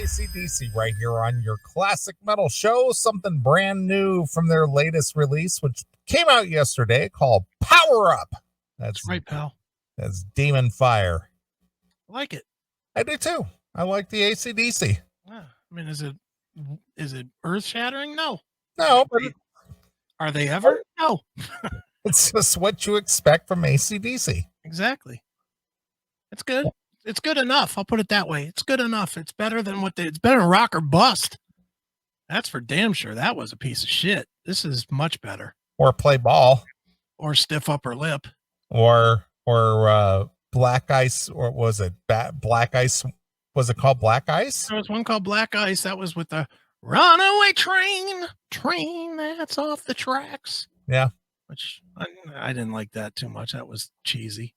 AC/DC right here on your classic metal show. Something brand new from their latest release, which came out yesterday, called Power Up. That's right, pal. That's Demon Fire. I like it. I do too. I like the AC/DC. Yeah. I mean, is it earth shattering? No. No, but are they ever? No. It's just what you expect from AC/DC. Exactly. It's good. It's good enough. I'll put it that way. It's good enough. It's better than it's better than Rock or Bust. That's for damn sure. That was a piece of shit. This is much better. Or Play Ball. Or Stiff Upper Lip. Or Black Ice, or was it Black Ice? Was it called Black Ice? There was one called Black Ice. That was with the runaway train that's off the tracks. Yeah. Which I didn't like that too much. That was cheesy.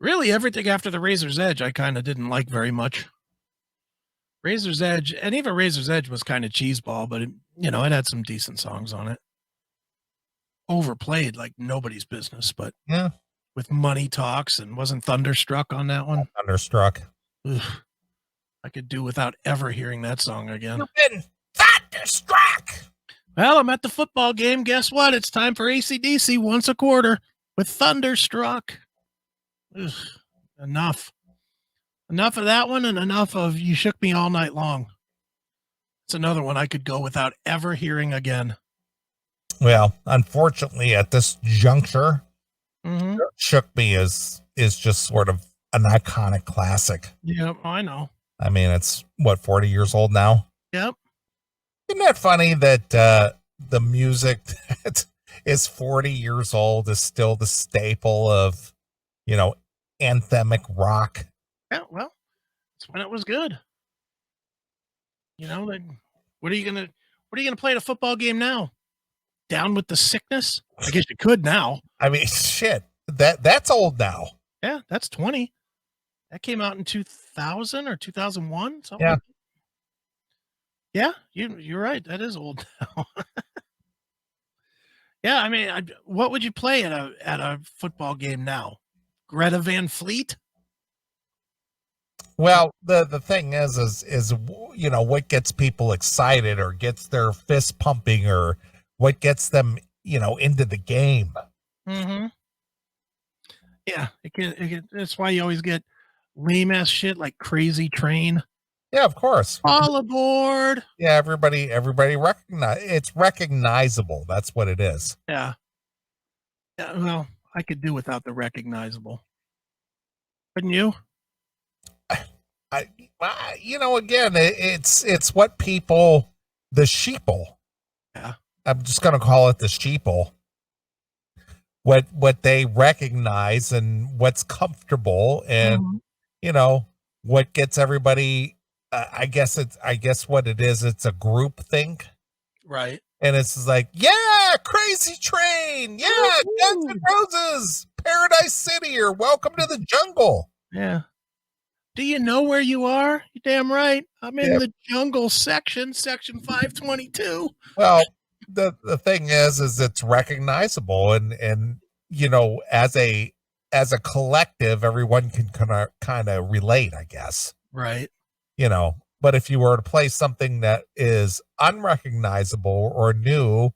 Really, everything after the Razor's Edge, I kind of didn't like very much. Razor's Edge, and even Razor's Edge was kind of cheeseball, but it had some decent songs on it. Overplayed like nobody's business, but yeah, with Money Talks, and wasn't Thunderstruck on that one? Thunderstruck. Ugh. I could do without ever hearing that song again. You've been Thunderstruck. Well, I'm at the football game. Guess what? It's time for AC/DC once a quarter with Thunderstruck. Ugh, enough of that one, and enough of You Shook Me All Night Long. It's another one I could go without ever hearing again. Well, unfortunately, at this juncture, Shook Me is just sort of an iconic classic. Yep, I know. I mean, it's 40 years old now. Yep. Isn't that funny that the music that is 40 years old is still the staple of anthemic rock? Yeah, well, it's when it was good. What are you gonna play at a football game now? Down with the Sickness? I guess you could now. I mean, shit. That's old now. Yeah, that's 20. That came out in 2000 or 2001. Something yeah. Like that. Yeah, you're right. That is old now. Yeah, I mean, what would you play at a football game now? Greta Van Fleet? Well, the thing is what gets people excited or gets their fist pumping or what gets them, into the game. Mm-hmm. Yeah, that's why you always get lame ass shit like Crazy Train. Yeah, of course. All aboard. Yeah, everybody it's recognizable. That's what it is. Yeah. Yeah, well, I could do without the recognizable. Couldn't you? Again, it's what people, the sheeple. Yeah. I'm just going to call it the sheeple. What they recognize and what's comfortable and, what gets everybody, I guess what it is, it's a group think. Right. And it's like, yeah, Crazy Train. Yeah, Guns N' Roses, Paradise City, or Welcome to the Jungle. Yeah. Do you know where you are? You're damn right. I'm in the jungle section 522. Well, the thing is it's recognizable and as a collective, everyone can kind of relate, I guess. Right. But if you were to play something that is unrecognizable or new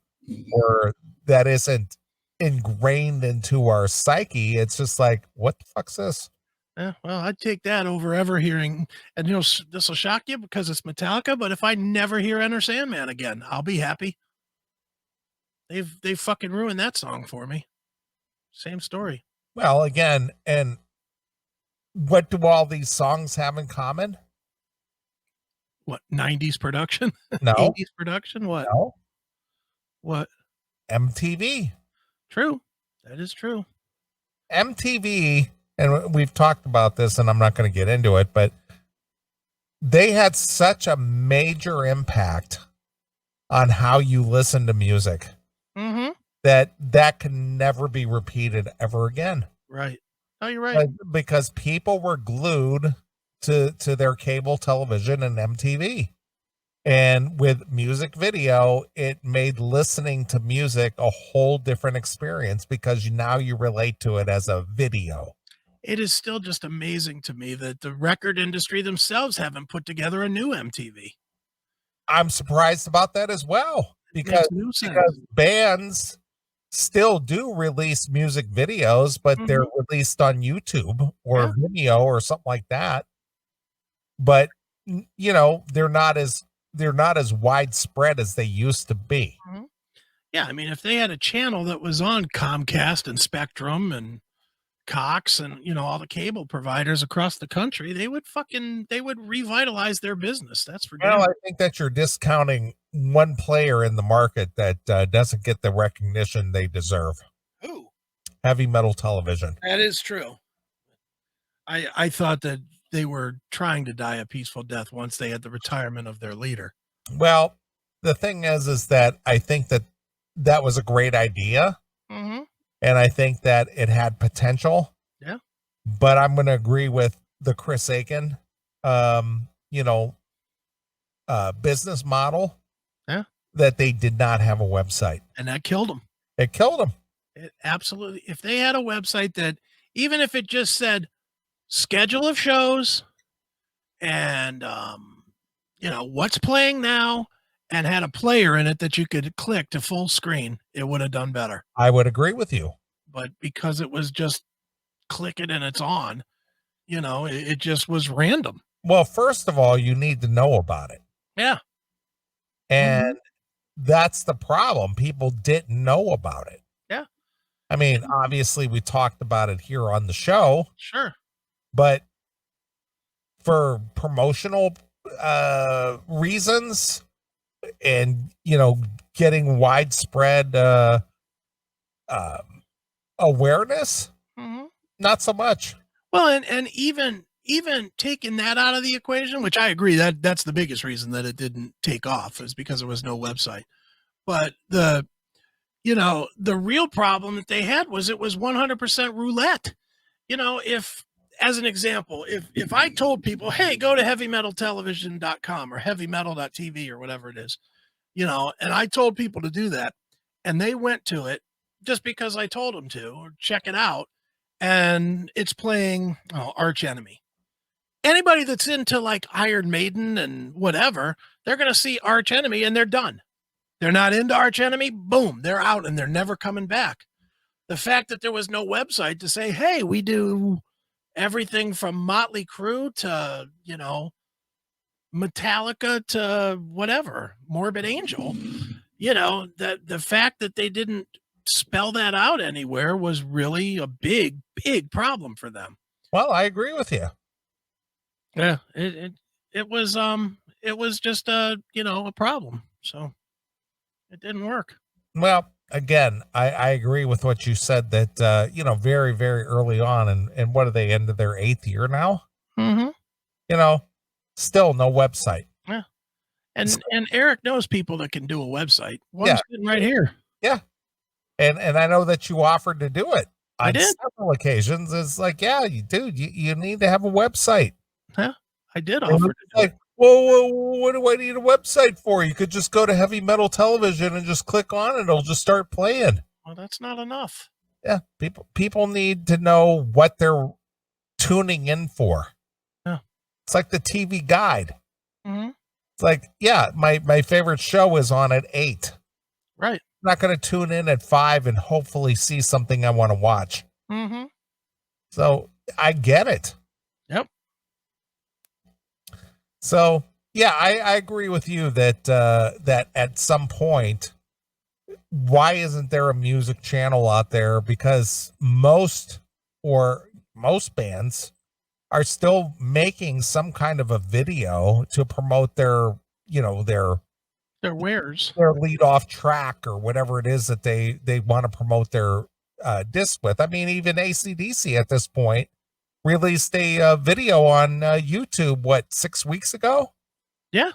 or that isn't ingrained into our psyche, it's just like, what the fuck's this? Yeah, well, I'd take that over ever hearing, and this will shock you because it's Metallica, but if I never hear Enter Sandman again, I'll be happy. They've fucking ruined that song for me. Same story. Well, again, and what do all these songs have in common? What, 90s production? No. 80s production? What? No. What? MTV. True. That is true. MTV, and we've talked about this, and I'm not going to get into it, but they had such a major impact on how you listen to music that can never be repeated ever again. Right. Oh, you're right. Because people were glued to their cable television and MTV. And with music video, it made listening to music a whole different experience because now you relate to it as a video. it is still just amazing to me that the record industry themselves haven't put together a new MTV. I'm surprised about that as well Makes no sense. because bands still do release music videos, but they're released on YouTube or Vimeo or something like that. But you know, they're not as widespread as they used to be. Yeah, I mean, if they had a channel that was on Comcast and Spectrum and Cox and, you know, all the cable providers across the country, they would revitalize their business. That's for Well, damn. I think that you're discounting one player in the market that doesn't get the recognition they deserve. Who? Heavy Metal Television. That is true. I thought that they were trying to die a peaceful death once they had the retirement of their leader. Well, the thing is that I think that was a great idea. And I think that it had potential. Yeah. But I'm going to agree with the Chris Aiken, you know, business model. Yeah. That they did not have a website. And that killed them. It killed them. It absolutely. If they had a website that, even if it just said schedule of shows and, you know, what's playing now, and had a player in it that you could click to full screen, it would have done better. I would agree with you. But because it was just click it and it's on, you know, it just was random. Well, first of all, you need to know about it. Yeah. And that's the problem. People didn't know about it. Yeah. I mean, obviously we talked about it here on the show. Sure. But for promotional reasons and, you know, getting widespread awareness, not so much. Well, and even taking that out of the equation, which I agree that's the biggest reason that it didn't take off, is because there was no website. But the real problem that they had was it was 100% roulette. You know, if, as an example, if I told people, hey, go to heavymetaltelevision.com or heavymetal.tv or whatever it is, you know, and I told people to do that and they went to it just because I told them to, or check it out, and it's playing Arch Enemy. Anybody that's into like Iron Maiden and whatever, they're going to see Arch Enemy and they're done. They're not into Arch Enemy, boom, they're out and they're never coming back. The fact that there was no website to say, hey, we do everything from Motley Crue to, you know, Metallica to whatever, Morbid Angel, you know, that the fact that they didn't spell that out anywhere was really a big problem for them. Well, I agree with you. Yeah, it was just a problem. So it didn't work. Well, again, I agree with what you said that, you know, very, very early on, and what are they, into their 8th year now? You know, still no website. Yeah. And Eric knows people that can do a website. One's sitting right here. Yeah. And I know that you offered to do it on I did. several occasions. It's like, yeah, you need to have a website. Yeah, I did offer to do it. Well, what do I need a website for? You could just go to Heavy Metal Television and just click on it. It'll just start playing. Well, that's not enough. Yeah, people need to know what they're tuning in for. Yeah. It's like the TV guide. It's like, yeah, my favorite show is on at 8. Right. I'm not going to tune in at 5 and hopefully see something I want to watch. So I get it. Yep. So yeah, I agree with you that that at some point, why isn't there a music channel out there? Because most bands are still making some kind of a video to promote their, you know, their wares, their lead off track or whatever it is that they want to promote their disc with. I mean, even AC/DC at this point released a video on YouTube, 6 weeks ago? Yeah.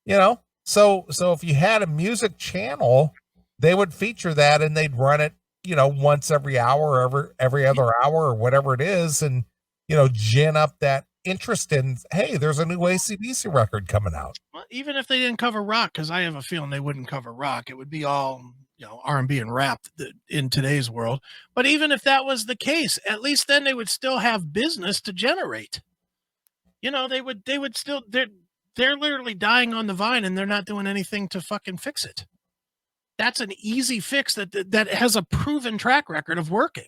You know, so if you had a music channel, they would feature that and they'd run it, you know, once every hour, or every other hour or whatever it is. And, you know, gin up that interest in, hey, there's a new AC/DC record coming out. Well, even if they didn't cover rock, because I have a feeling they wouldn't cover rock, it would be all, R&B and rap in today's world. But even if that was the case, at least then they would still have business to generate. They would still, they're literally dying on the vine and they're not doing anything to fucking fix it. That's an easy fix that has a proven track record of working.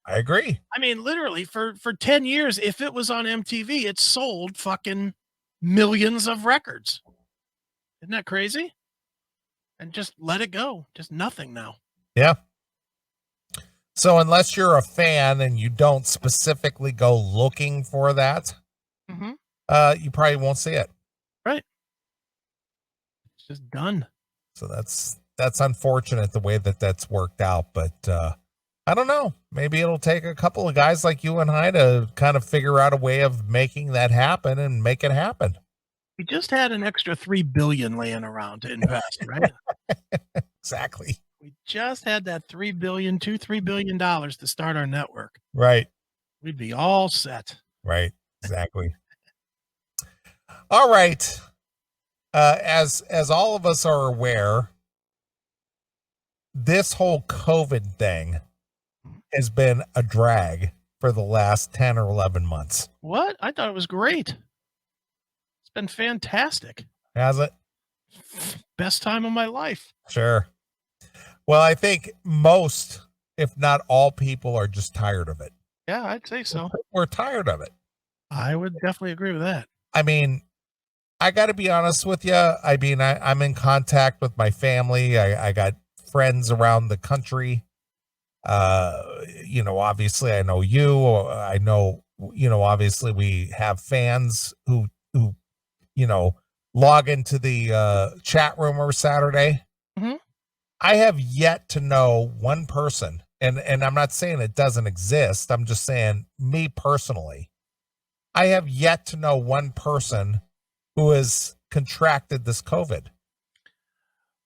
I agree. I mean, literally for 10 years, if it was on MTV, it sold fucking millions of records. Isn't that crazy? And just let it go. Just nothing now. Yeah. So unless you're a fan and you don't specifically go looking for that, you probably won't see it. Right. It's just done. So that's unfortunate the way that's worked out, but I don't know. Maybe it'll take a couple of guys like you and I to kind of figure out a way of making that happen and make it happen. We just had an extra $3 billion laying around to invest, right? Exactly. We just had that $3 billion to start our network. Right. We'd be all set. Right. Exactly. All right. As all of us are aware, this whole COVID thing has been a drag for the last 10 or 11 months. What? I thought it was great. It's been fantastic. Has it? Best time of my life. Sure. Well, I think most, if not all people, are just tired of it. Yeah, I'd say so. We're tired of it. I would definitely agree with that. I mean, I got to be honest with you. I mean, I'm in contact with my family. I got friends around the country. Obviously I know you. I know, obviously we have fans who log into the chat room every Saturday. Mm-hmm. I have yet to know one person, and I'm not saying it doesn't exist. I'm just saying, me personally, I have yet to know one person who has contracted this COVID.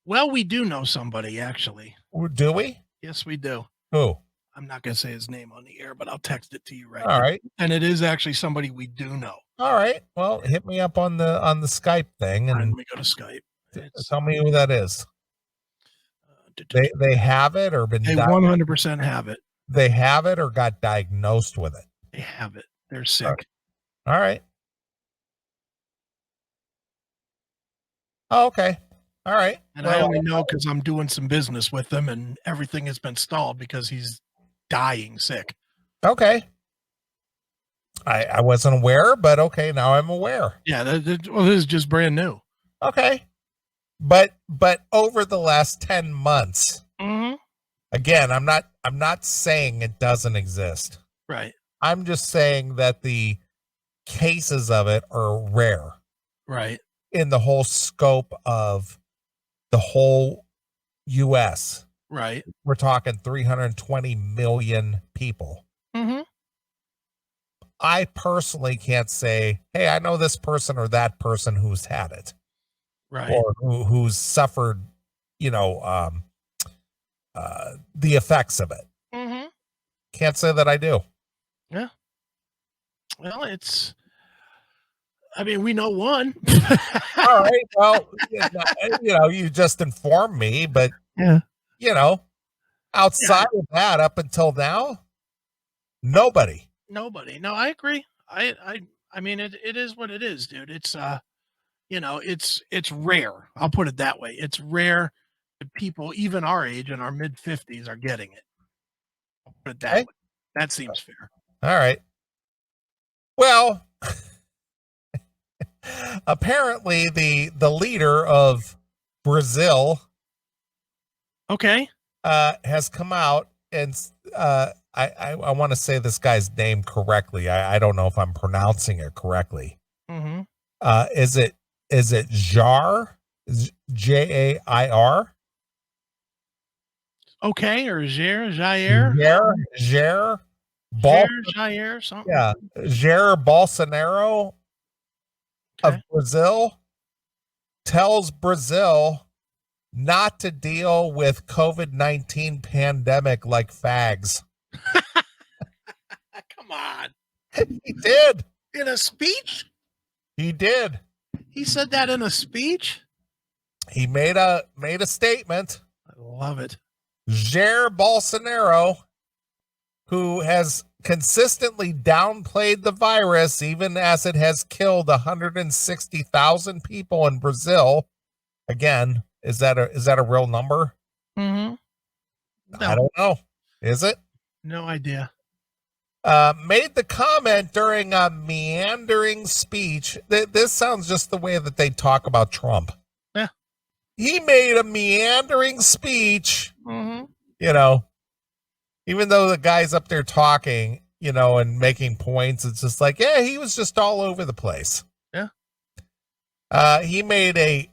Well, we do know somebody, actually. Do we? Yes, we do. Who? I'm not going to say his name on the air, but I'll text it to you right now. All right. And it is actually somebody we do know. All right. Well, hit me up on the Skype thing and let me go to Skype. Tell me who that is. They have it or been. They 100% have it. They have it or got diagnosed with it. They have it. They're sick. All right. Oh, okay. All right. And I only know because I'm doing some business with them, and everything has been stalled because he's dying sick. Okay. I wasn't aware, but okay, now I'm aware. Yeah, this is just brand new. Okay. But over the last 10 months, again, I'm not saying it doesn't exist. Right. I'm just saying that the cases of it are rare. Right. In the whole scope of the whole U.S. Right. We're talking 320 million people. Mm-hmm. I personally can't say, hey, I know this person or that person who's had it. Right. Or who's suffered, the effects of it. Mm-hmm. Can't say that I do. Yeah. Well, we know one. All right. Well, you just informed me, but yeah. Outside of that, up until now, nobody. No, I agree. I mean, it is what it is, dude. It's it's rare. I'll put it that way. It's rare that people, even our age, in our mid 50s, are getting it. I'll put it that way. That seems fair. All right. Well, apparently the leader of Brazil, has come out and I want to say this guy's name correctly. I don't know if I'm pronouncing it correctly. Mm-hmm. Is it Jair? Jair? Okay, or Jair? Jair? Jair, something. Yeah, Jair Bolsonaro of Brazil tells Brazil not to deal with COVID-19 pandemic like fags. Come on. He did. In a speech? He did. He said that in a speech? He made a statement. I love it. Jair Bolsonaro, who has consistently downplayed the virus, even as it has killed 160,000 people in Brazil. Again, is that a real number? Mm-hmm. I No, don't know. Is it? no idea. Made the comment during a meandering speech. This sounds just the way that they talk about Trump. Yeah. He made a meandering speech, Mm-hmm. even though the guy's up there talking, and making points. It's just like, yeah, he was just all over the place. Yeah. He made a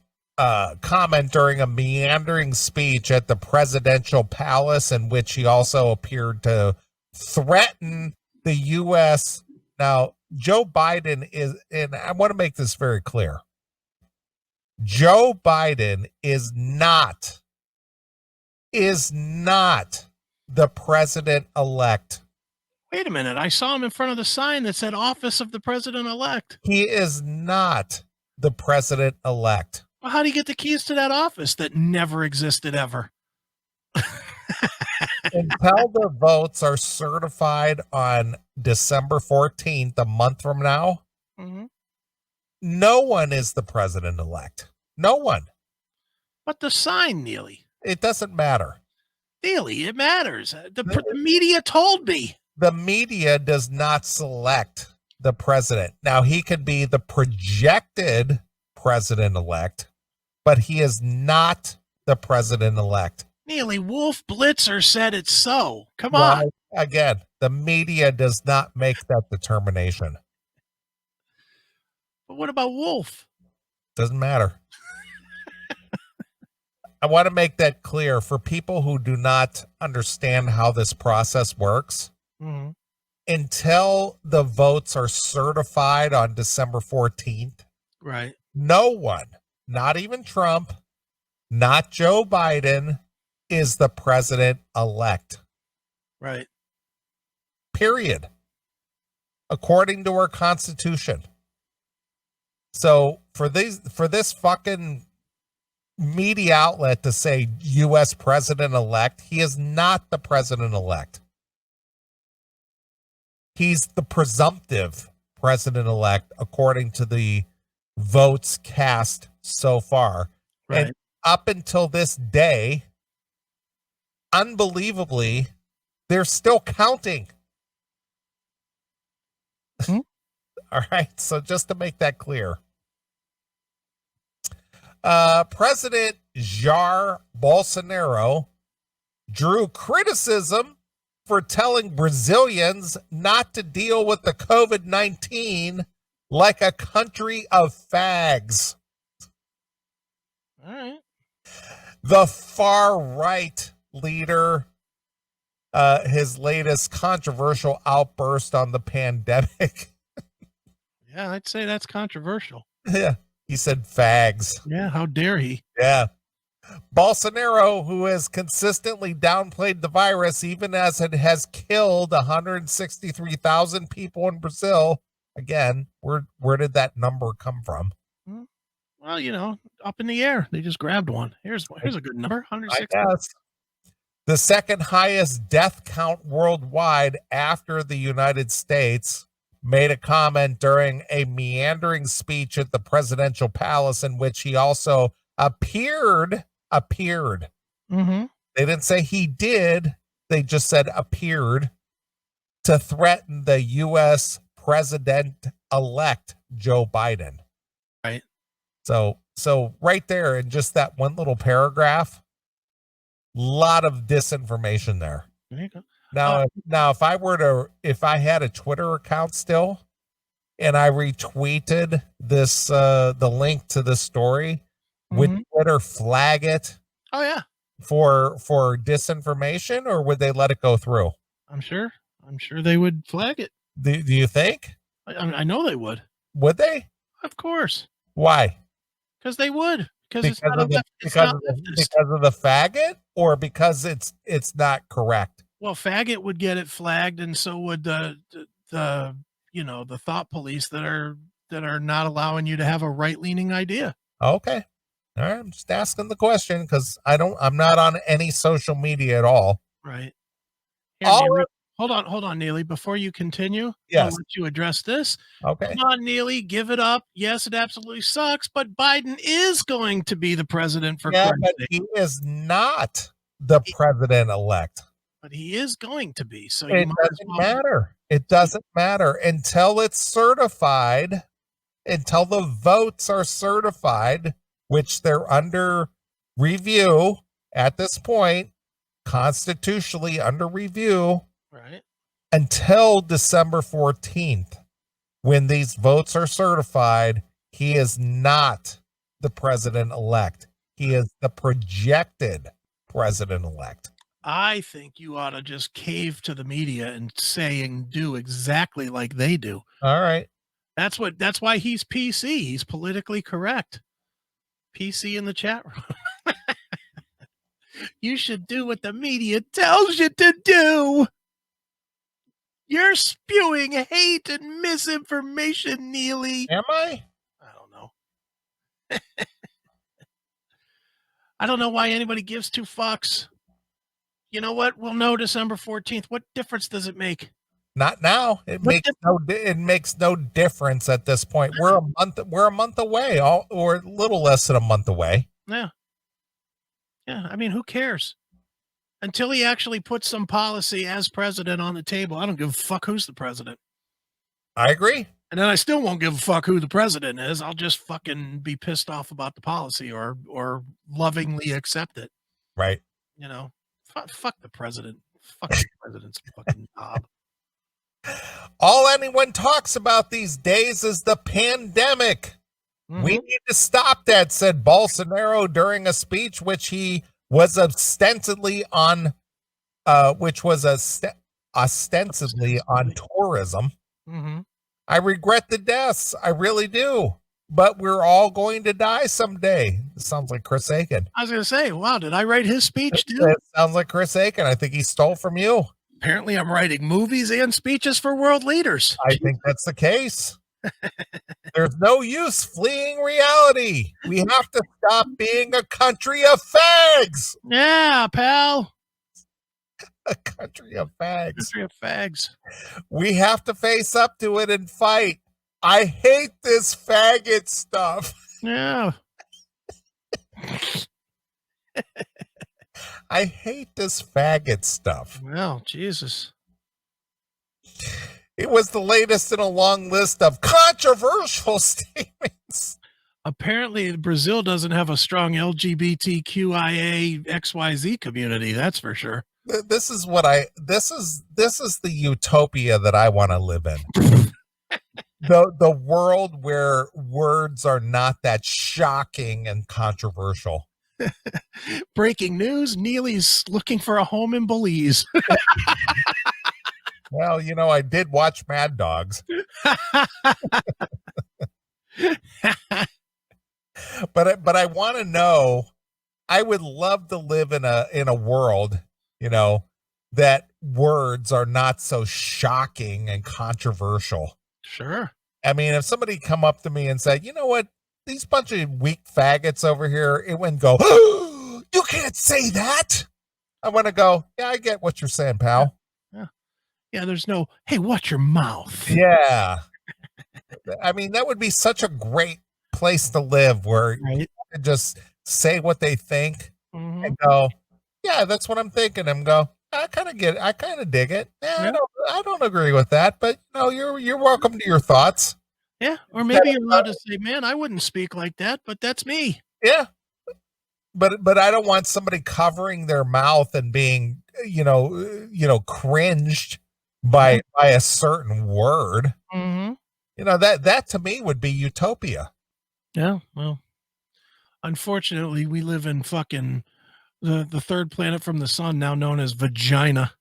comment during a meandering speech at the presidential palace, in which he also appeared to threaten the U.S. Now, Joe Biden is, and I want to make this very clear. Joe Biden is not the president-elect. Wait a minute. I saw him in front of the sign that said office of the president-elect. He is not the president-elect. Well, how do you get the keys to that office that never existed ever? Until the votes are certified on December 14th, a month from now, Mm-hmm. no one is the president-elect. No one. But the sign, Neely. It doesn't matter. Neely, it matters. The media told me. The media does not select the president. Now, he could be the projected president-elect, but he is not the president-elect. Neely, Wolf Blitzer said it's so. Come on. Again, the media does not make that determination. But what about Wolf? Doesn't matter. I want to make that clear for people who do not understand how this process works. Mm-hmm. Until the votes are certified on December 14th, right? No one, not even Trump, not Joe Biden, is the president-elect. Right. Period. According to our Constitution. So for this fucking media outlet to say U.S. president-elect, he is not the president-elect. He's the presumptive president-elect according to the votes cast so far. Right. And up until this day, unbelievably, they're still counting. Hmm? All right. So just to make that clear, President Jair Bolsonaro drew criticism for telling Brazilians not to deal with the COVID-19 like a country of fags. All right. The far-right leader, his latest controversial outburst on the pandemic. Yeah, I'd say that's controversial. Yeah, he said fags. Yeah, how dare he? Yeah. Bolsonaro, who has consistently downplayed the virus, even as it has killed 163,000 people in Brazil. Again, where did that number come from? Well, up in the air. They just grabbed one. Here's a good number, 160. I guess. The second highest death count worldwide after the United States, made a comment during a meandering speech at the presidential palace in which he also appeared. Mm-hmm. They didn't say he did. They just said appeared to threaten the U.S. president-elect Joe Biden. Right. So right there in just that one little paragraph, lot of disinformation there. There you go. Now, if I had a Twitter account still, and I retweeted this, the link to this story, would Twitter flag it? Oh yeah. For disinformation, or would they let it go through? I'm sure they would flag it. Do you think? I know they would. Would they? Of course. Why? Because they would. Because of the faggot, or because it's not correct? Well, faggot would get it flagged, and so would the thought police that are not allowing you to have a right-leaning idea. Okay. All right, I'm just asking the question because I'm not on any social media at all. Right. Here, All Neely. right. Hold on, Neely. Before you continue, I'll Yes. let you address this. Okay. Come on, Neely, give it up. Yes, it absolutely sucks, but Biden is going to be the president for Yeah, Christ's but sake. he is not the president elect. But he is going to be. So you It might as doesn't well. matter. It doesn't matter until it's certified, until the votes are certified, which they're under review at this point, constitutionally under review Right. until December 14th. When these votes are certified, he is not the president elect. He is the projected president elect. I think you ought to just cave to the media and say and do exactly like they do. All right. That's why he's PC. He's politically correct. PC in the chat room. You should do what the media tells you to do. You're spewing hate and misinformation, Neely. Am I? I don't know. I don't know why anybody gives two fucks. You know what? We'll know December 14th. What difference does it make? Not now. It makes no difference at this point. We're a month away, or a little less than a month away. Yeah. Yeah. I mean, who cares? Until he actually puts some policy as president on the table, I don't give a fuck who's the president. I agree. And then I still won't give a fuck who the president is. I'll just fucking be pissed off about the policy or lovingly accept it. Right. You know, fuck the president. Fuck the president's fucking knob. All anyone talks about these days is the pandemic. Mm-hmm. We need to stop that, said Bolsonaro during a speech which he was ostensibly on tourism. Mm-hmm. I regret the deaths. I really do. But we're all going to die someday. It sounds like Chris Aiken. I was going to say, wow, did I write his speech too? It sounds like Chris Aiken. I think he stole from you. Apparently I'm writing movies and speeches for world leaders. I think that's the case. There's no use fleeing reality. We have to stop being a country of fags. Yeah, pal. A country of fags. Country of fags. We have to face up to it and fight. I hate this faggot stuff. Yeah. I hate this faggot stuff. Well, Jesus. It was the latest in a long list of controversial statements. Apparently, Brazil doesn't have a strong LGBTQIA XYZ community. That's for sure. This is the utopia that I want to live in. The world where words are not that shocking and controversial. Breaking news, Neely's looking for a home in Belize. Well, you know, I did watch Mad Dogs. But I want to know, I would love to live in a world, you know, that words are not so shocking and controversial. Sure. I mean, if somebody come up to me and said, you know what, these bunch of weak faggots over here, it wouldn't go, oh, you can't say that. I want to go, yeah, I get what you're saying, pal. Yeah, there's no, hey, watch your mouth. Yeah. I mean, that would be such a great place to live where you can just say what they think and go, yeah, that's what I'm thinking. And go, I kind of get it. I kind of dig it. Yeah, I don't agree with that, but no, you're welcome to your thoughts. Yeah. Or maybe you're allowed to say, man, I wouldn't speak like that, but that's me. Yeah. But I don't want somebody covering their mouth and being, cringed by a certain word. Mm-hmm. You know, that to me would be utopia. Yeah. Well, unfortunately, we live in fucking the third planet from the sun, now known as vagina.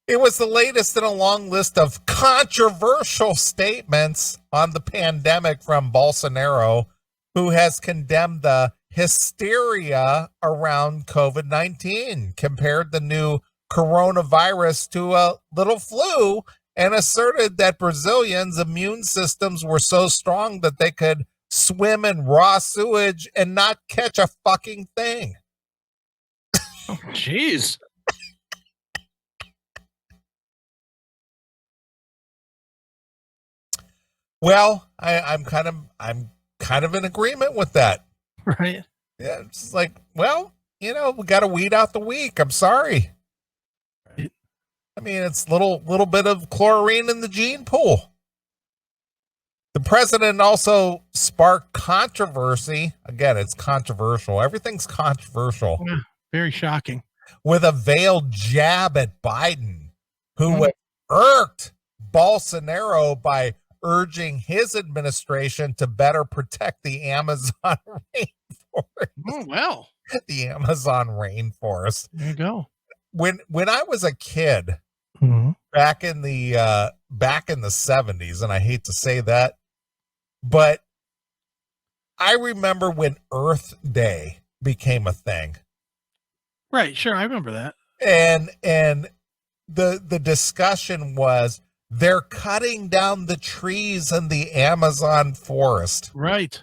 It was the latest in a long list of controversial statements on the pandemic from Bolsonaro, who has condemned the hysteria around COVID-19, compared the new coronavirus to a little flu, and asserted that Brazilians' immune systems were so strong that they could swim in raw sewage and not catch a fucking thing. Oh, jeez. Well, I'm kind of in agreement with that. Right. Yeah, it's like, well, we got to weed out the weak. I'm sorry. Right. I mean, it's little bit of chlorine in the gene pool. The president also sparked controversy. Again, it's controversial. Everything's controversial. Yeah, very shocking. With a veiled jab at Biden, who irked Bolsonaro by urging his administration to better protect the Amazon rainforest. Oh, well. The Amazon rainforest. There you go. When I was a kid, back in the 70s, and I hate to say that, but I remember when Earth Day became a thing. Right, sure, I remember that. And the discussion was they're cutting down the trees in the Amazon forest. Right.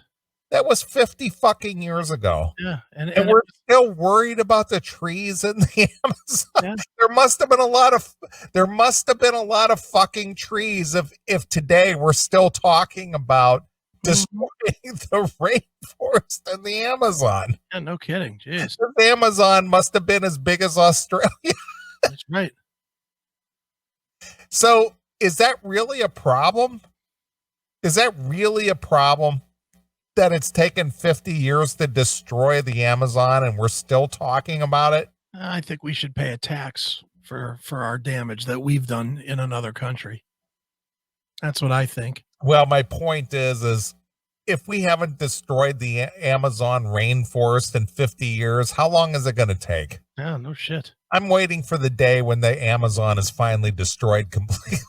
That was 50 fucking years ago. Yeah. And we're still worried about the trees in the Amazon. Yeah. There must have been a lot of fucking trees if today we're still talking about destroying the rainforest in the Amazon. Yeah, no kidding. Jeez. The Amazon must have been as big as Australia. That's right. So is that really a problem? Is that really a problem that it's taken 50 years to destroy the Amazon and we're still talking about it? I think we should pay a tax for our damage that we've done in another country. That's what I think. Well, my point is if we haven't destroyed the Amazon rainforest in 50 years, how long is it going to take? Yeah, no shit. I'm waiting for the day when the Amazon is finally destroyed completely.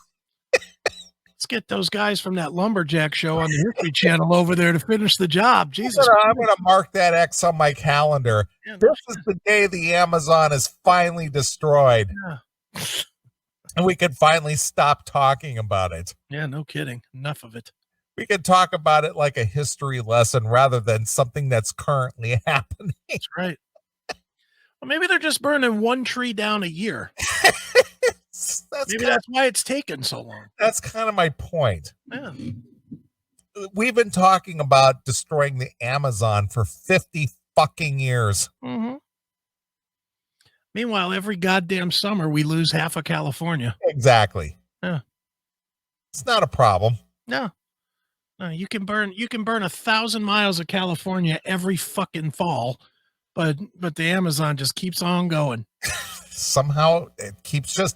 Let's get those guys from that lumberjack show on the History Channel over there to finish the job. Jesus. I'm going to mark that X on my calendar. Yeah, no this is the day the Amazon is finally destroyed. Yeah. And we can finally stop talking about it. Yeah, no kidding. Enough of it. We can talk about it like a history lesson rather than something that's currently happening. That's right. Well, maybe they're just burning one tree down a year. That's why it's taken so long. That's kind of my point. Yeah. We've been talking about destroying the Amazon for 50 fucking years. Mm-hmm. Meanwhile, every goddamn summer we lose half of California. Exactly. Yeah. It's not a problem. No. No, you can burn 1,000 miles of California every fucking fall, but the Amazon just keeps on going. Somehow it keeps just,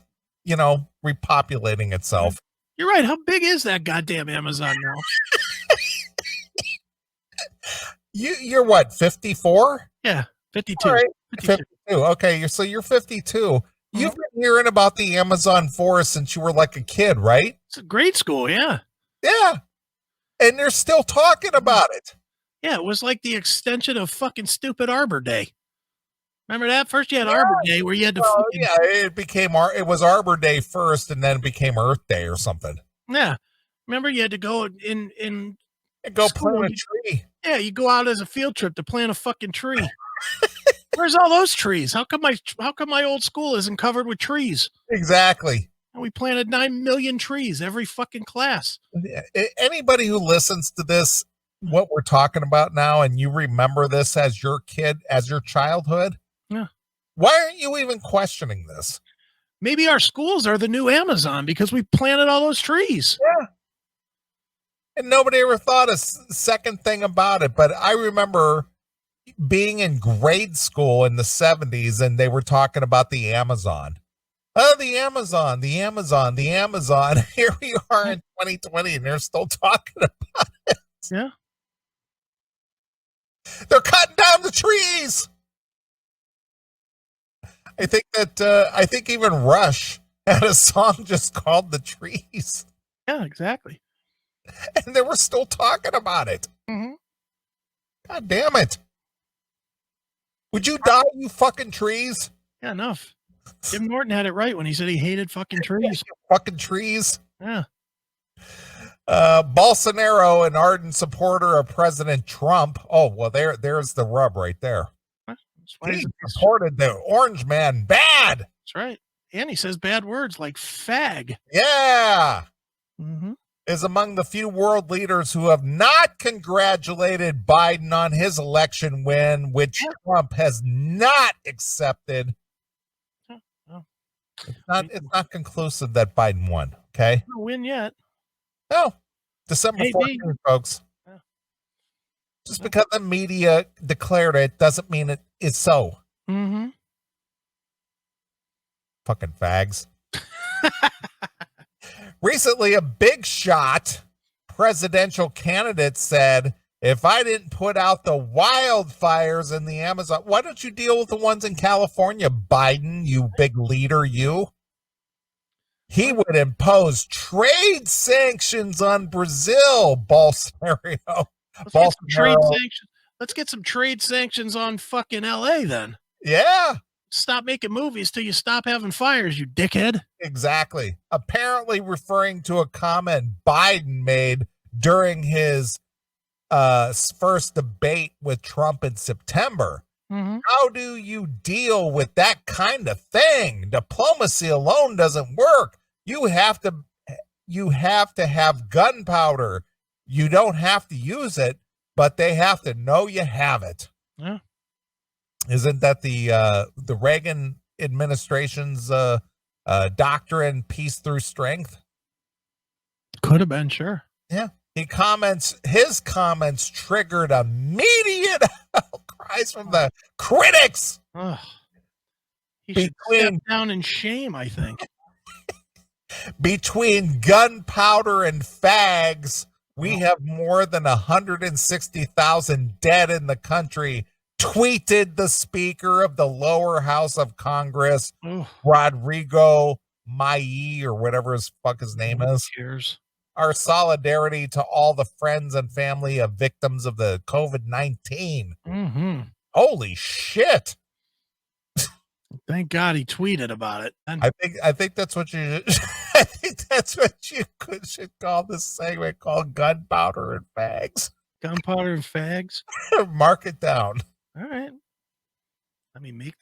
repopulating itself. You're right. How big is that goddamn Amazon now? You're what, 54? Yeah, 52. All right. 52. Okay, so you're 52. You've been hearing about the Amazon forest since you were like a kid, right? It's a grade school, yeah. Yeah. And they're still talking about it. Yeah, it was like the extension of fucking stupid Arbor Day. Remember that? First you had Arbor Day where you had to it was Arbor Day first and then it became Earth Day or something. Yeah. Remember you had to go in and go school, plant a tree. Yeah, you go out as a field trip to plant a fucking tree. Where's all those trees? How come my old school isn't covered with trees? Exactly. And we planted 9 million trees every fucking class. Anybody who listens to this, what we're talking about now, and you remember this as your kid, as your childhood, yeah. Why aren't you even questioning this? Maybe our schools are the new Amazon because we planted all those trees. Yeah. And nobody ever thought a second thing about it. But I remember being in grade school in the 70s and they were talking about the Amazon. Oh, the Amazon. Here we are in 2020 and they're still talking about it. Yeah. They're cutting down the trees. I think even Rush had a song just called The Trees. Yeah, exactly. And they were still talking about it. Mm-hmm. God damn it. Would you die, you fucking trees? Yeah, enough. Jim Norton had it right when he said he hated fucking trees. Fucking trees. Yeah. Bolsonaro, an ardent supporter of President Trump. Oh, well, there's the rub right there. That's why He he's supported the orange man bad. That's right. And he says bad words like fag. Yeah. Mm-hmm. Is among the few world leaders who have not congratulated Biden on his election win, which Trump has not accepted. Oh. It's not conclusive that Biden won. Okay. No win yet. No. December 14th, folks. Yeah. Just because the media declared it doesn't mean it is so. Mm-hmm. Fucking fags. Recently, a big shot presidential candidate said, if I didn't put out the wildfires in the Amazon, why don't you deal with the ones in California, Biden, you big leader, you? He would impose trade sanctions on Brazil, Bolsonaro. Let's get some trade sanctions on fucking LA then. Yeah. Stop making movies till you stop having fires, you dickhead. Exactly. Apparently referring to a comment Biden made during his first debate with Trump in September. Mm-hmm. How do you deal with that kind of thing? Diplomacy alone doesn't work. You have to have gunpowder. You don't have to use it, but they have to know you have it. Yeah. Isn't that the Reagan administration's doctrine, peace through strength? Could have been, sure. Yeah. His comments triggered immediate outcries from the critics. He should step down in shame, I think. Between gunpowder and fags, we have more than 160,000 dead in the country, tweeted the Speaker of the lower house of Congress, Rodrigo Mayi, or whatever his name is. Cheers. Our solidarity to all the friends and family of victims of the COVID-19. Mm-hmm. Holy shit. Thank God he tweeted about it. I think that's what you should call this segment, called Gunpowder and Fags. Gunpowder and Fags. Mark it down. All right. Let me make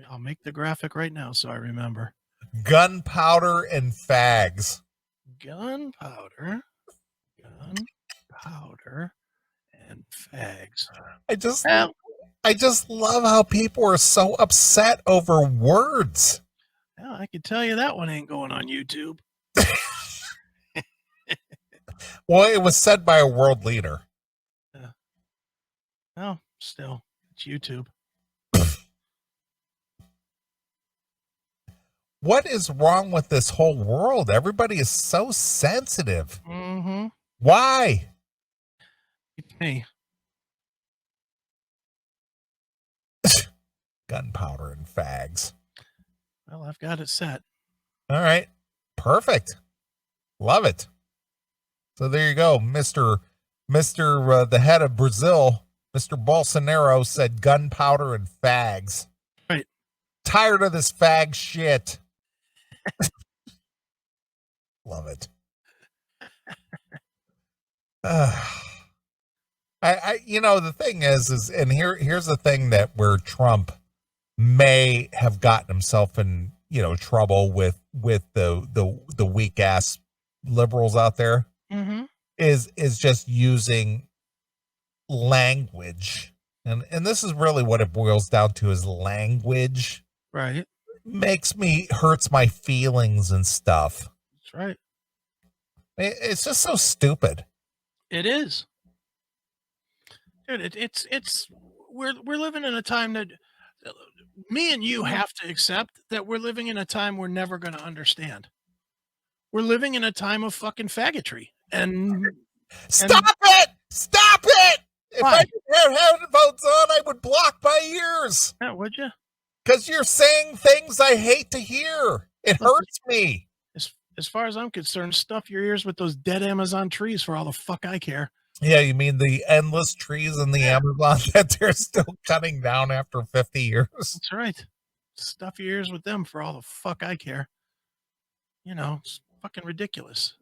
I'll make the graphic right now so I remember. Gunpowder and Fags. Gunpowder and fags. I just love how people are so upset over words. Well, I can tell you that one ain't going on YouTube. Well, it was said by a world leader. Well, still, it's YouTube. What is wrong with this whole world? Everybody is so sensitive. Mm-hmm. Why? Hey. Gunpowder and fags. Well, I've got it set. All right. Perfect. Love it. So there you go. Mr. The head of Brazil, Mr. Bolsonaro, said gunpowder and fags. Right. Tired of this fag shit. Love it. The thing is, and here's the thing that where Trump may have gotten himself in, trouble with the weak ass liberals out there, mm-hmm. is just using language. And this is really what it boils down to, is language. Right. Hurts my feelings and stuff. That's right. It's just so stupid. It is. Dude, we're living in a time that me and you have to accept that we're living in a time we're never going to understand. We're living in a time of fucking faggotry. Stop it! If I didn't have headphones on, I would block my ears. Yeah, would you? Because you're saying things I hate to hear. It hurts me. As far as I'm concerned, stuff your ears with those dead Amazon trees for all the fuck I care. Yeah, you mean the endless trees in the Amazon that they're still cutting down after 50 years? That's right. Stuff your ears with them for all the fuck I care. It's fucking ridiculous.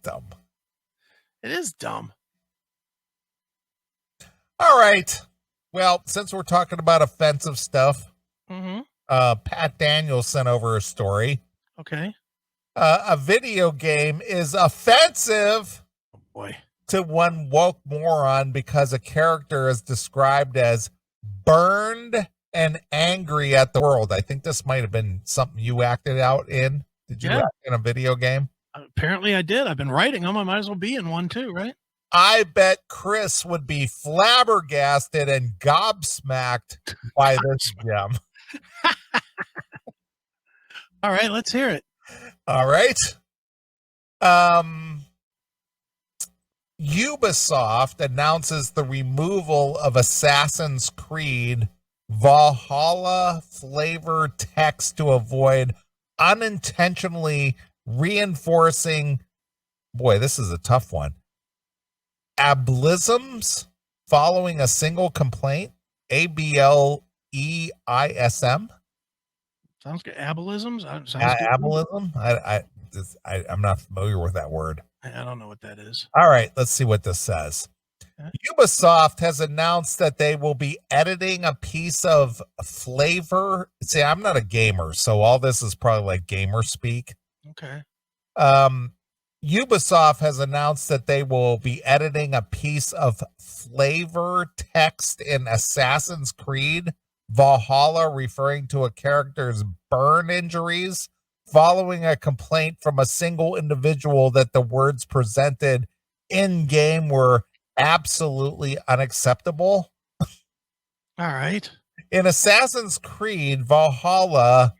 dumb. It is dumb. All right. Well, since we're talking about offensive stuff, Pat Daniels sent over a story. Okay. A video game is offensive Boy. to one woke moron because a character is described as burned and angry at the world. I think this might have been something you acted out in. Did you act in a video game? Apparently I did. I've been writing them. I might as well be in one too, right? I bet Chris would be flabbergasted and gobsmacked by this gem. All right, let's hear it. All right. Ubisoft announces the removal of Assassin's Creed Valhalla flavor text to avoid unintentionally reinforcing, boy, this is a tough one, ablisms following a single complaint. ABLEISM. Sounds good. Abelisms? Ableism? I'm not familiar with that word. I don't know what that is. All right, let's see what this says. Ubisoft has announced that they will be editing a piece of flavor. See, I'm not a gamer, so all this is probably like gamer speak. Okay. Ubisoft has announced that they will be editing a piece of flavor text in Assassin's Creed Valhalla referring to a character's burn injuries following a complaint from a single individual that the words presented in game were absolutely unacceptable. All right. In Assassin's Creed Valhalla,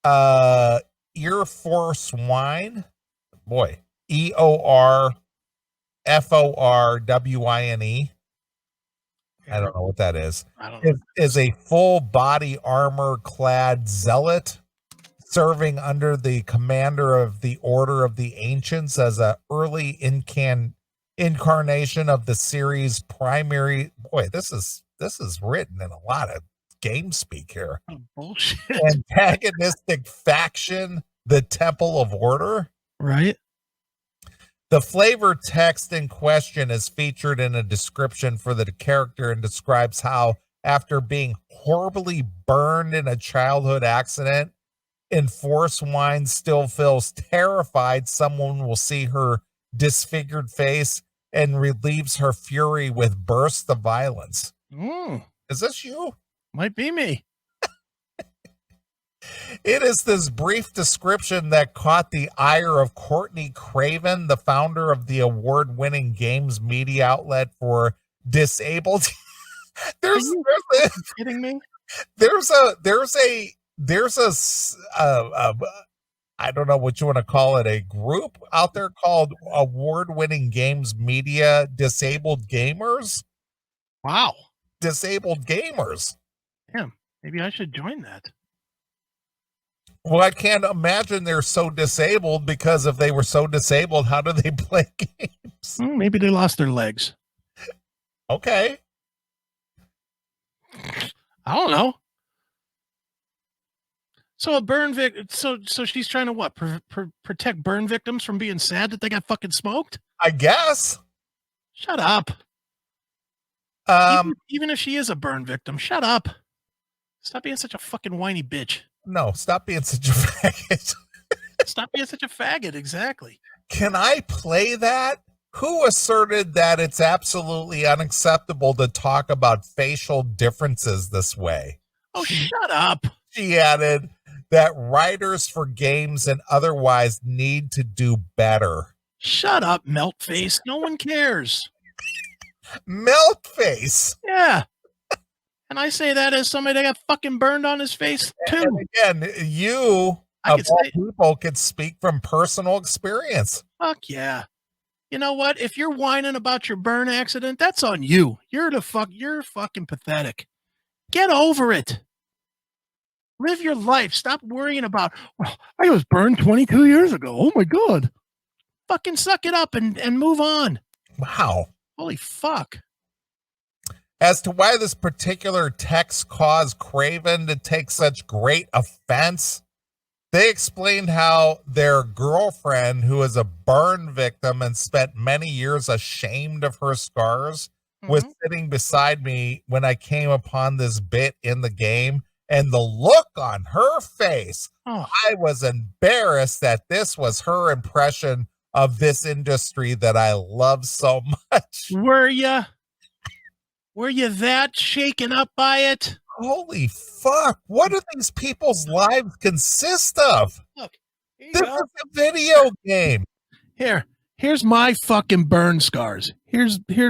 Air Force Wine, boy, EORFORWINE. I don't know what that is. I don't know. Is a full body armor clad zealot serving under the commander of the Order of the Ancients as an early incarnation of the series' primary. Boy, this is written in a lot of game speak here. Oh, bullshit. Antagonistic faction, the Temple of Order. Right. The flavor text in question is featured in a description for the character and describes how, after being horribly burned in a childhood accident, Enforce Wine still feels terrified someone will see her disfigured face and relieves her fury with bursts of violence. Is this you? Might be me. It is this brief description that caught the ire of Courtney Craven, the founder of the award-winning games media outlet for disabled. Are you kidding me? There's a I don't know what you want to call it, a group out there called Award-Winning Games Media Disabled Gamers. Wow. Disabled Gamers. Damn, maybe I should join that. Well, I can't imagine they're so disabled, because if they were so disabled, how do they play games? Maybe they lost their legs. Okay. I don't know. So a burn victim. So she's trying to what? Protect burn victims from being sad that they got fucking smoked? I guess. Shut up. Even if she is a burn victim, shut up. Stop being such a fucking whiny bitch. No, stop being such a faggot. Stop being such a faggot. Exactly. Can I play that? Who asserted that it's absolutely unacceptable to talk about facial differences this way? Oh, shut up. She added that writers for games and otherwise need to do better. Shut up, melt face. No one cares. Melt face. Yeah. And I say that as somebody that got fucking burned on his face too. And again, you of all people could speak from personal experience. Fuck yeah. You know what? If you're whining about your burn accident, that's on you. You're fucking pathetic. Get over it. Live your life. Stop worrying about, well, I was burned 22 years ago. Oh my God. Fucking suck it up and move on. Wow. Holy fuck. As to why this particular text caused Craven to take such great offense, They explained how their girlfriend, who is a burn victim and spent many years ashamed of her scars, was sitting beside me when I came upon this bit in the game. And the look on her face, I was embarrassed that this was her impression of this industry that I love so much. Were you that shaken up by it? Holy fuck. What do these people's lives consist of? Look, this is a video game. Here's my fucking burn scars. Here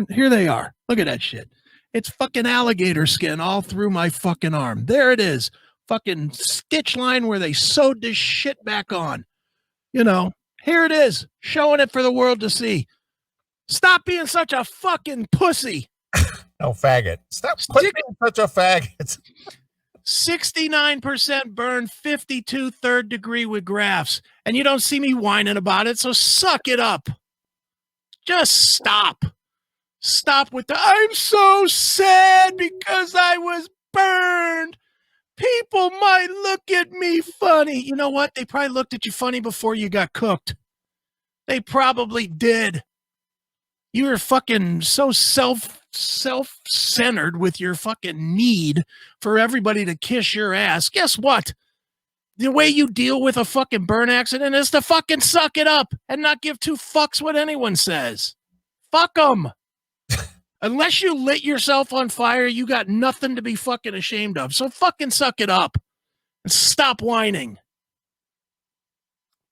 they are. Look at that shit. It's fucking alligator skin all through my fucking arm. There it is. Fucking stitch line where they sewed this shit back on. You know, here it is. Showing it for the world to see. Stop being such a fucking pussy. No, faggot. Stop being such a faggot. 69% burn, 52 third degree with grafts. And you don't see me whining about it, so suck it up. Just stop. Stop with the, I'm so sad because I was burned. People might look at me funny. You know what? They probably looked at you funny before you got cooked. They probably did. You were fucking so self-centered with your fucking need for everybody to kiss your ass. Guess what? The way you deal with a fucking burn accident is to fucking suck it up and not give two fucks what anyone says. Fuck them. Unless you lit yourself on fire, you got nothing to be fucking ashamed of. So fucking suck it up and stop whining.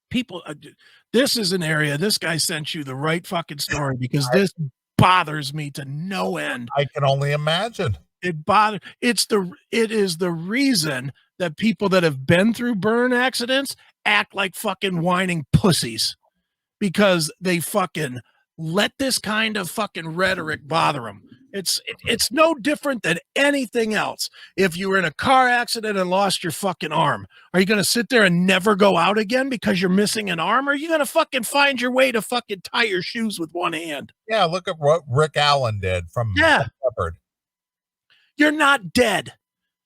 People, this is an area, this guy sent you the right fucking story because this bothers me to no end. I can only imagine. It is the reason that people that have been through burn accidents act like fucking whining pussies because they fucking let this kind of fucking rhetoric bother them. It's no different than anything else. If you were in a car accident and lost your fucking arm, are you going to sit there and never go out again because you're missing an arm? Or are you going to fucking find your way to fucking tie your shoes with one hand? Yeah, look at what Rick Allen did from Shepherd. You're not dead.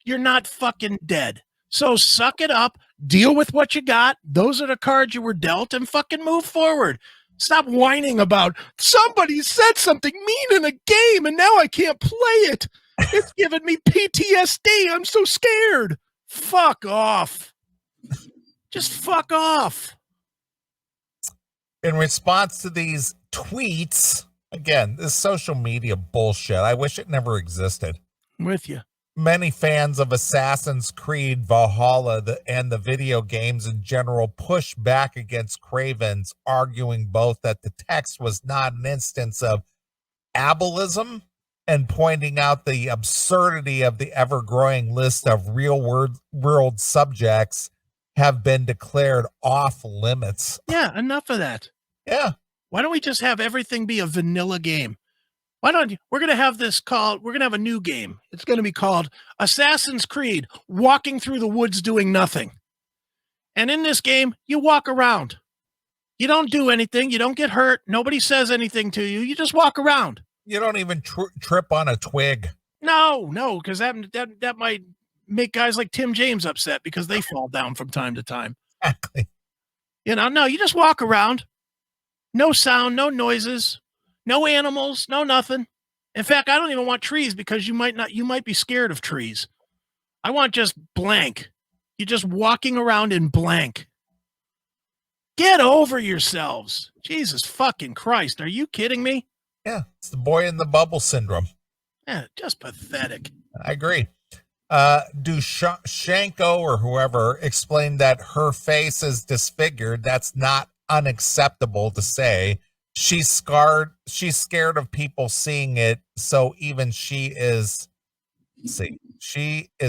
You're not fucking dead. So suck it up, deal with what you got. Those are the cards you were dealt and fucking move forward. Stop whining about somebody said something mean in a game and now I can't play it. It's giving me PTSD. I'm so scared. Fuck off. Just fuck off. In response to these tweets, again, this social media bullshit, I wish it never existed. I'm with you. Many fans of Assassin's Creed Valhalla and the video games in general push back against Craven's, arguing both that the text was not an instance of ableism and pointing out the absurdity of the ever-growing list of real-world subjects have been declared off limits. Yeah, enough of that. Yeah. Why don't we just have everything be a vanilla game? Why don't you? We're going to have a new game. It's going to be called Assassin's Creed, Walking Through the Woods Doing Nothing. And in this game, you walk around. You don't do anything. You don't get hurt. Nobody says anything to you. You just walk around. You don't even trip on a twig. No, because that might make guys like Tim James upset because they fall down from time to time. Exactly. No, you just walk around. No sound, no noises. No animals, no nothing. In fact, I don't even want trees because you might be scared of trees. I want just blank. You're just walking around in blank. Get over yourselves. Jesus fucking Christ. Are you kidding me? Yeah, it's the boy in the bubble syndrome. Yeah, just pathetic. I agree. Dushenko or whoever explained that her face is disfigured. That's not unacceptable to say. She's scared of people seeing it, so even she is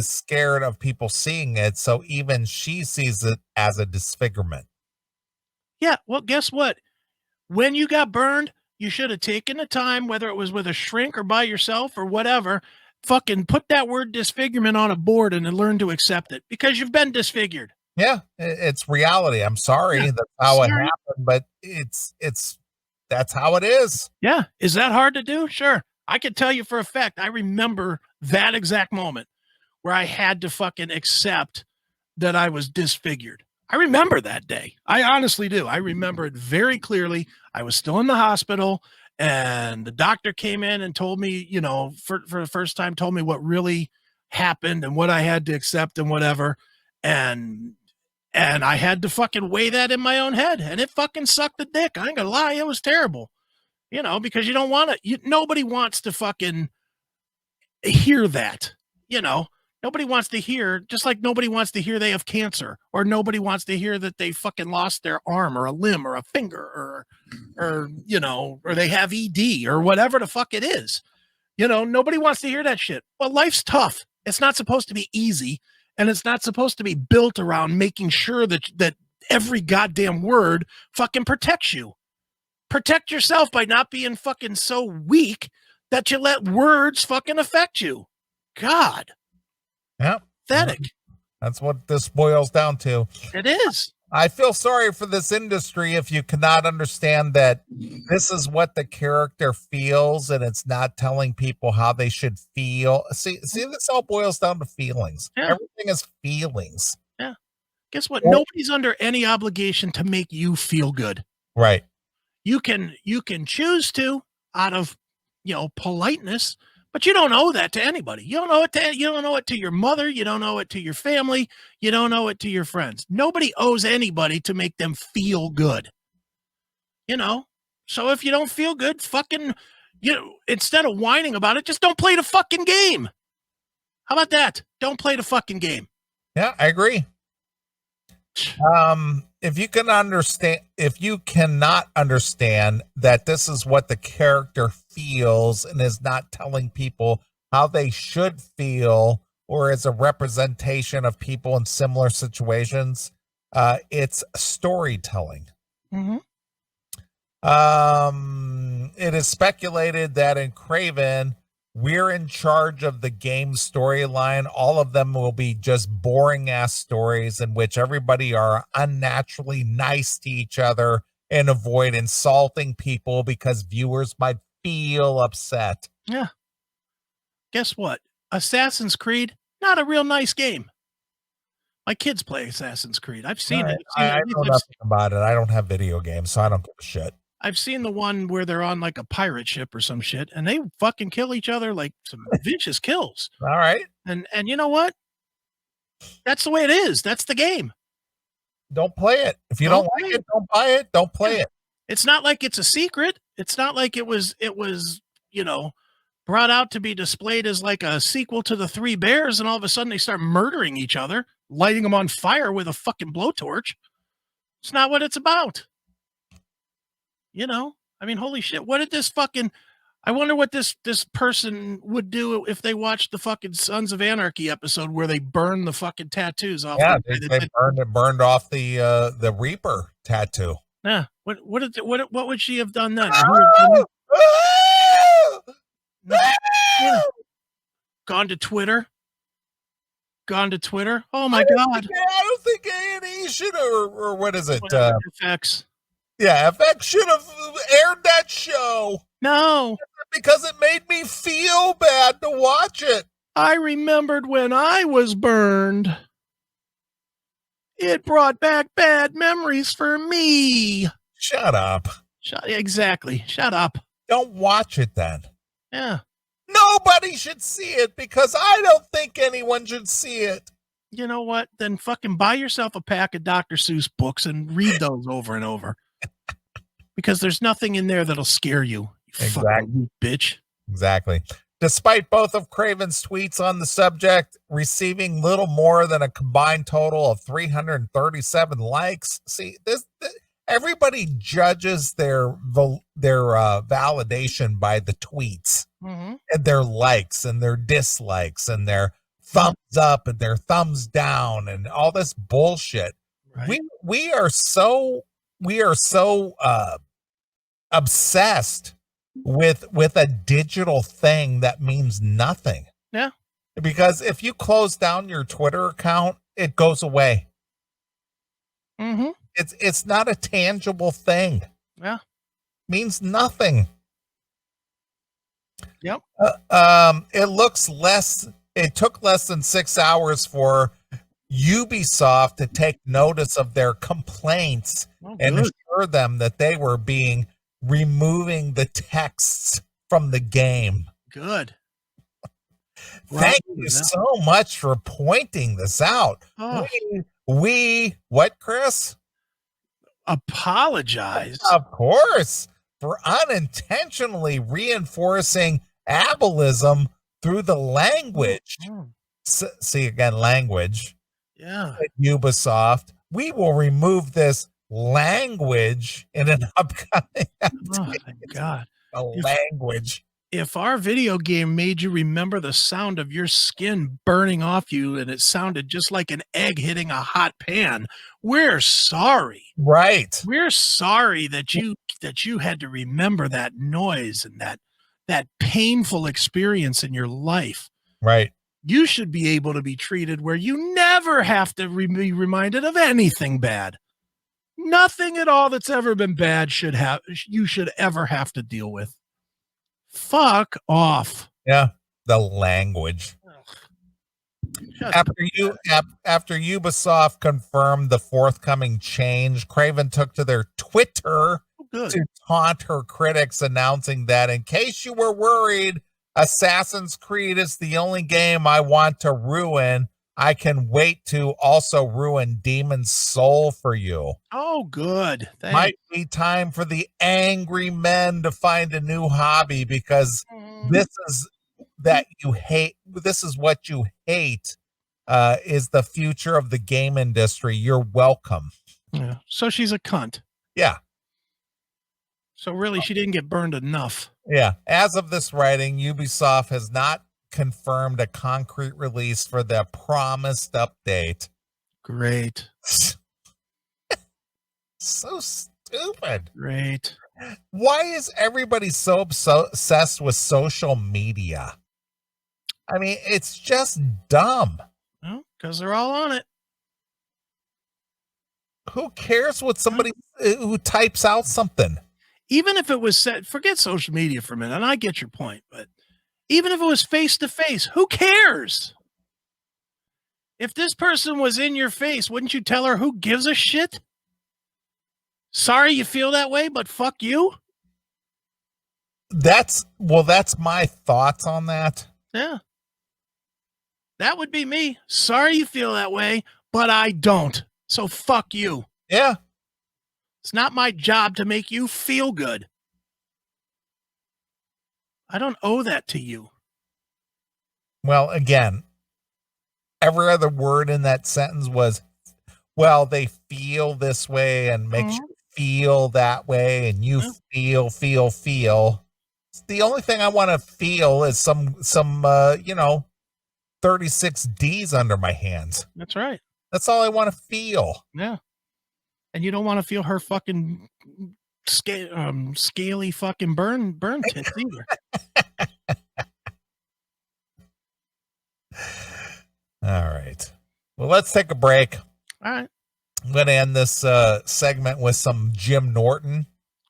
scared of people seeing it, so even she sees it as a disfigurement. Yeah, well, guess what? When you got burned, you should have taken the time, whether it was with a shrink or by yourself or whatever, fucking put that word disfigurement on a board and then learn to accept it because you've been disfigured. Yeah, it's reality. I'm sorry that's how it happened, but that's how it is. Yeah. Is that hard to do? Sure. I can tell you for a fact, I remember that exact moment where I had to fucking accept that I was disfigured. I remember that day. I honestly do. I remember it very clearly. I was still in the hospital, and the doctor came in and told me, you know, for the first time, told me what really happened and what I had to accept and whatever. And I had to fucking weigh that in my own head, and it fucking sucked the dick. I ain't gonna lie, it was terrible. You know, because you don't want to. Nobody wants to fucking hear that. You know, nobody wants to hear, just like nobody wants to hear they have cancer, or nobody wants to hear that they fucking lost their arm or a limb or a finger or you know, or they have ED or whatever the fuck it is. You know, nobody wants to hear that shit. Well, life's tough. It's not supposed to be easy, and it's not supposed to be built around making sure that every goddamn word fucking protects you. Protect yourself by not being fucking so weak that you let words fucking affect you. God. Yeah. Pathetic. That's what this boils down to. It is. I feel sorry for this industry if you cannot understand that this is what the character feels and it's not telling people how they should feel. See, this all boils down to feelings. Yeah. Everything is feelings. Yeah. Guess what? Nobody's under any obligation to make you feel good. Right. You can choose to out of, you know, politeness, but you don't owe that to anybody. You don't owe it to your mother. You don't owe it to your family. You don't owe it to your friends. Nobody owes anybody to make them feel good. You know? So if you don't feel good, fucking, you know, instead of whining about it, just don't play the fucking game. How about that? Don't play the fucking game. Yeah, I agree. If you cannot understand that this is what the character feels and is not telling people how they should feel or is a representation of people in similar situations, it's storytelling. Mm-hmm. It is speculated that in Craven, we're in charge of the game storyline. All of them will be just boring ass stories in which everybody are unnaturally nice to each other and avoid insulting people because viewers might feel upset. Yeah. Guess what? Assassin's Creed, not a real nice game. My kids play Assassin's Creed. I've seen it. I know nothing about it. I don't have video games, so I don't give a shit. I've seen the one where they're on like a pirate ship or some shit, and they fucking kill each other like some vicious kills. All right. And you know what? That's the way it is. That's the game. Don't play it. If you don't like it, don't buy it. Don't play it. It's not like it's a secret. It's not like it was, you know, brought out to be displayed as like a sequel to the Three Bears, and all of a sudden they start murdering each other, lighting them on fire with a fucking blowtorch. It's not what it's about. You know, I mean, holy shit. What did this fucking, I wonder what this person would do if they watched the fucking Sons of Anarchy episode where they burn the fucking tattoos off. Yeah, they burned off the Reaper tattoo. Yeah. What would she have done then? Yeah. Gone to Twitter. Oh my God. I don't think A&E should or what is it? FX. Yeah, FX should have aired that show. No. Because it made me feel bad to watch it. I remembered when I was burned. It brought back bad memories for me. Shut up. Exactly. Shut up. Don't watch it then. Yeah. Nobody should see it because I don't think anyone should see it. You know what? Then fucking buy yourself a pack of Dr. Seuss books and read those over and over. Because there's nothing in there that'll scare you. Exactly. Fucking bitch. Exactly. Despite both of Craven's tweets on the subject receiving little more than a combined total of 337 likes. See, this everybody judges their validation by the tweets and their likes and their dislikes and their thumbs up and their thumbs down and all this bullshit. Right. We are so obsessed with a digital thing that means nothing. Yeah. Because if you close down your Twitter account, it goes away. Mm-hmm. It's not a tangible thing. Yeah. Means nothing. Yep. It took less than 6 hours for Ubisoft to take notice of their complaints and assure them that they were removing the texts from the game. Good. Thank you so much for pointing this out. Oh. We what, Chris? Apologize. Of course, for unintentionally reinforcing ableism through the language. See again, language. Yeah. At Ubisoft, we will remove this language in an upcoming update. Oh, thank God. Language. If our video game made you remember the sound of your skin burning off you and it sounded just like an egg hitting a hot pan, we're sorry. Right. We're sorry that you had to remember that noise and that painful experience in your life. Right. You should be able to be treated where you never have to be reminded of anything bad. Nothing at all that's ever been bad you should ever have to deal with. Fuck off. Yeah, the language. After Ubisoft confirmed the forthcoming change, Craven took to their Twitter to taunt her critics, announcing that in case you were worried, Assassin's Creed is the only game I want to ruin. I can wait to also ruin Demon's Soul for you. Oh, good. Thanks. Might be time for the angry men to find a new hobby, because this is what you hate, is the future of the game industry. You're welcome. Yeah. So she's a cunt. Yeah. So really, she didn't get burned enough. Yeah. As of this writing, Ubisoft has not confirmed a concrete release for the promised update. Great. So stupid. Great. Why is everybody so obsessed with social media? I mean, it's just dumb. Well, because they're all on it. Who cares what somebody who types out something? Even if it was set, forget social media for a minute, and I get your point, but even if it was face-to-face, who cares? If this person was in your face, wouldn't you tell her who gives a shit? Sorry you feel that way, but fuck you? That's my thoughts on that. Yeah. That would be me. Sorry you feel that way, but I don't. So fuck you. Yeah. It's not my job to make you feel good. I don't owe that to you. Well, again, every other word in that sentence was, well, they feel this way and makes you feel that way, and you feel. The only thing I want to feel is some 36 D's under my hands. That's right. That's all I want to feel. Yeah. And you don't want to feel her fucking scaly fucking burn tits either. All right. Well, let's take a break. All right. I'm going to end this segment with some Jim Norton.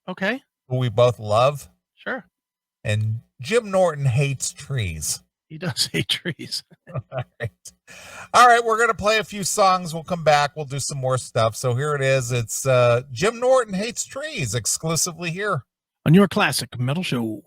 Okay. Who we both love. Sure. And Jim Norton hates trees. He does hate trees. All right. We're going to play a few songs. We'll come back. We'll do some more stuff. So here it is. It's Jim Norton Hates Trees, exclusively here on your classic metal show.